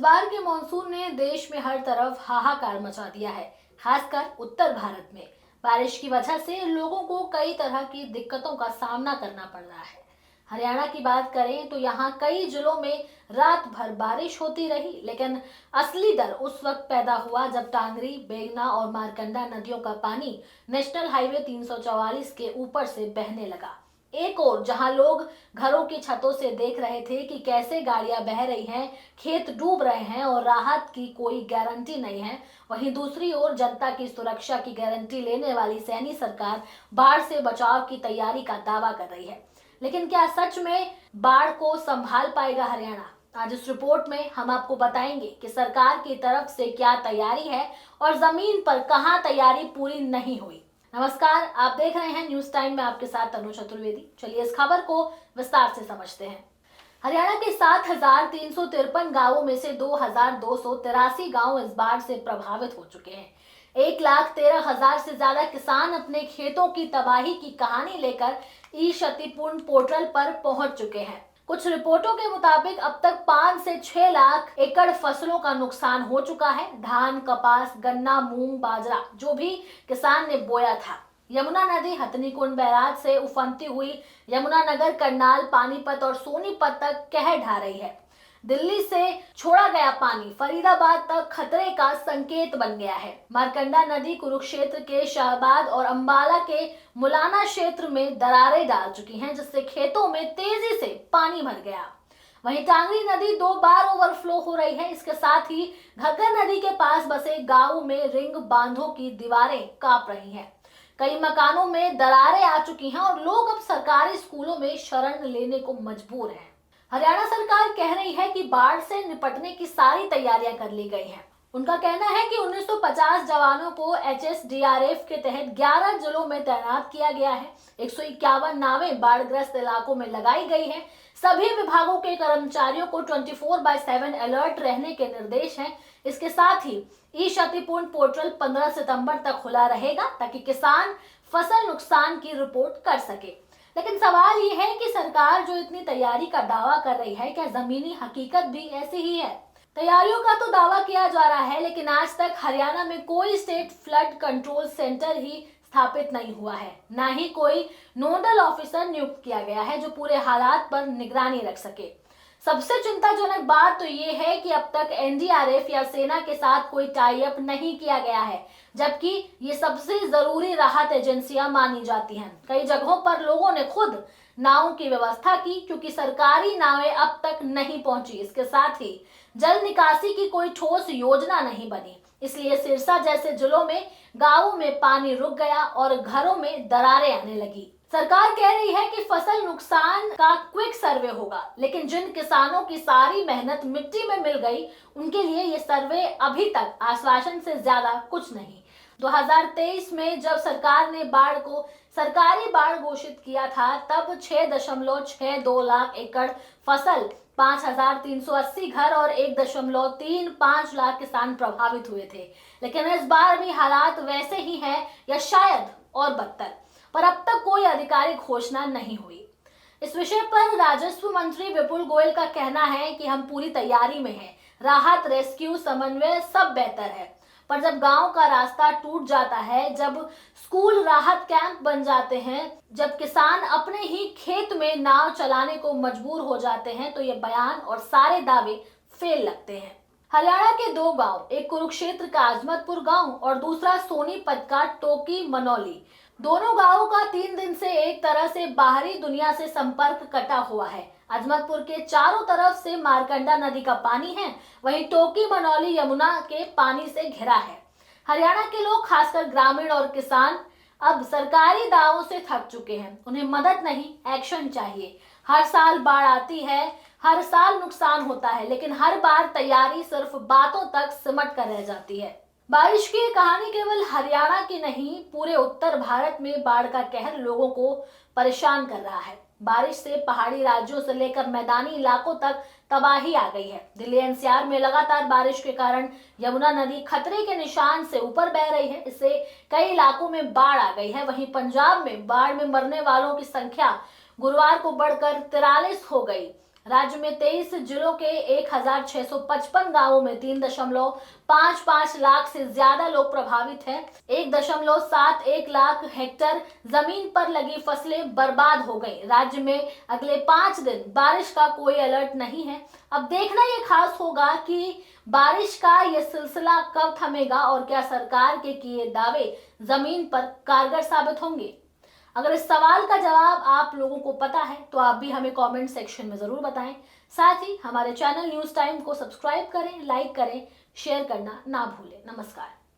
बार के मॉनसून ने देश में हर तरफ हाहाकार मचा दिया है। खासकर उत्तर भारत में बारिश की वजह से लोगों को कई तरह की दिक्कतों का सामना करना पड़ रहा है। हरियाणा की बात करें तो यहाँ कई जिलों में रात भर बारिश होती रही, लेकिन असली डर उस वक्त पैदा हुआ जब टांगरी, बेगना और मारकंडा नदियों का पानी नेशनल हाईवे 344 के ऊपर से बहने लगा। एक और जहां लोग घरों की छतों से देख रहे थे कि कैसे गाड़ियां बह रही हैं, खेत डूब रहे हैं और राहत की कोई गारंटी नहीं है, वहीं दूसरी ओर जनता की सुरक्षा की गारंटी लेने वाली सैनी सरकार बाढ़ से बचाव की तैयारी का दावा कर रही है। लेकिन क्या सच में बाढ़ को संभाल पाएगा हरियाणा? आज इस रिपोर्ट में हम आपको बताएंगे कि सरकार की तरफ से क्या तैयारी है और जमीन पर कहां तैयारी पूरी नहीं हुई। नमस्कार, आप देख रहे हैं न्यूज टाइम में आपके साथ तनु चतुर्वेदी। चलिए इस खबर को विस्तार से समझते हैं। हरियाणा के 7,353 गांवों में से 2,283 गांव इस बाढ़ से प्रभावित हो चुके हैं। 1,13,000 से ज्यादा किसान अपने खेतों की तबाही की कहानी लेकर ई क्षतिपूर्ण पोर्टल पर पहुंच चुके हैं। कुछ रिपोर्टों के मुताबिक अब तक 5 से 6 लाख एकड़ फसलों का नुकसान हो चुका है। धान, कपास, गन्ना, मूंग, बाजरा जो भी किसान ने बोया था। यमुना नदी हथनीकुंड बैराज से उफनती हुई यमुनानगर, करनाल, पानीपत और सोनीपत तक कहर ढा रही है। दिल्ली से छोड़ा गया पानी फरीदाबाद तक खतरे का संकेत बन गया है। मारकंडा नदी कुरुक्षेत्र के शाहबाद और अंबाला के मुलाना क्षेत्र में दरारें डाल चुकी हैं, जिससे खेतों में तेजी से पानी भर गया। वहीं टांगरी नदी 2 बार ओवरफ्लो हो रही है। इसके साथ ही घग्गर नदी के पास बसे गांव में रिंग बांधों की दीवारें कांप रही हैं। कई मकानों में दरारें आ चुकी हैं और लोग अब सरकारी स्कूलों में शरण लेने को मजबूर हैं। हरियाणा सरकार कह रही है कि बाढ़ से निपटने की सारी तैयारियां कर ली गई हैं। उनका कहना है कि 1950 जवानों को HSDRF के तहत 11 जिलों में तैनात किया गया है। 151 नावें बाढ़ग्रस्त इलाकों में लगाई गई हैं। सभी विभागों के कर्मचारियों को 24/7 अलर्ट रहने के निर्देश हैं। इसके साथ ही ई क्षतिपूर्ण पोर्टल 15 सितंबर तक खुला रहेगा ताकि किसान फसल नुकसान की रिपोर्ट कर सके। लेकिन सवाल ये है कि सरकार जो इतनी तैयारी का दावा कर रही है, क्या जमीनी हकीकत भी ऐसी ही है? तैयारियों का तो दावा किया जा रहा है, लेकिन आज तक हरियाणा में कोई स्टेट फ्लड कंट्रोल सेंटर ही स्थापित नहीं हुआ है। ना ही कोई नोडल ऑफिसर नियुक्त किया गया है जो पूरे हालात पर निगरानी रख सके। सबसे चिंताजनक बात तो ये है कि अब तक NDRF या सेना के साथ कोई टाई अप नहीं किया गया है, जबकि ये सबसे जरूरी राहत एजेंसियां मानी जाती हैं। कई जगहों पर लोगों ने खुद नावों की व्यवस्था की, क्योंकि सरकारी नावें अब तक नहीं पहुंची। इसके साथ ही जल निकासी की कोई ठोस योजना नहीं बनी, इसलिए सिरसा जैसे जिलों में गांवों में पानी रुक गया और घरों में दरारें आने लगी। सरकार कह रही है कि फसल नुकसान का क्विक सर्वे होगा, लेकिन जिन किसानों की सारी मेहनत मिट्टी में मिल गई, उनके लिए ये सर्वे अभी तक आश्वासन से ज्यादा कुछ नहीं। 2023 में जब सरकार ने बाढ़ को सरकारी बाढ़ घोषित किया था, तब 6.62 लाख एकड़ फसल, 5,380 घर और 1.35 लाख किसान प्रभावित हुए थे। लेकिन इस बार भी हालात वैसे ही हैं या शायद और बदतर, पर अब तक कोई आधिकारिक घोषणा नहीं हुई। इस विषय पर राजस्व मंत्री विपुल गोयल का कहना है कि हम पूरी तैयारी में हैं। राहत, रेस्क्यू, समन्वय सब बेहतर है, पर जब गांव का रास्ता टूट जाता है, जब स्कूल राहत कैंप बन जाते हैं, जब किसान अपने ही खेत में नाव चलाने को मजबूर हो जाते हैं, तो ये बयान और सारे दावे फेल लगते हैं। हरियाणा के 2 गांव, एक कुरुक्षेत्र का आजमतपुर गांव और दूसरा सोनीपत का टोकी मनौली, दोनों गांवों का 3 दिन से एक तरह से बाहरी दुनिया से संपर्क कटा हुआ है। अजमतपुर के चारों तरफ से मारकंडा नदी का पानी है, वहीं टोकी मनौली यमुना के पानी से घिरा है। हरियाणा के लोग, खासकर ग्रामीण और किसान, अब सरकारी दावों से थक चुके हैं। उन्हें मदद नहीं, एक्शन चाहिए। हर साल बाढ़ आती है, हर साल नुकसान होता है, लेकिन हर बार तैयारी सिर्फ बातों तक सिमट कर रह जाती है। बारिश की कहानी केवल हरियाणा की नहीं, पूरे उत्तर भारत में बाढ़ का कहर लोगों को परेशान कर रहा है। बारिश से पहाड़ी राज्यों से लेकर मैदानी इलाकों तक तबाही आ गई है। दिल्ली NCR में लगातार बारिश के कारण यमुना नदी खतरे के निशान से ऊपर बह रही है। इससे कई इलाकों में बाढ़ आ गई है। वहीं पंजाब में बाढ़ में मरने वालों की संख्या गुरुवार को बढ़कर 43 हो गई। राज्य में 23 जिलों के 1655 गांवों में 3.55 लाख से ज्यादा लोग प्रभावित हैं। 1.71 लाख हेक्टेयर जमीन पर लगी फसलें बर्बाद हो गई। राज्य में अगले 5 दिन बारिश का कोई अलर्ट नहीं है। अब देखना ये खास होगा कि बारिश का ये सिलसिला कब थमेगा और क्या सरकार के किए दावे जमीन पर कारगर साबित होंगे। अगर इस सवाल का जवाब आप लोगों को पता है तो आप भी हमें कमेंट सेक्शन में जरूर बताएं। साथ ही हमारे चैनल न्यूज टाइम को सब्सक्राइब करें, लाइक करें, शेयर करना ना भूलें। नमस्कार।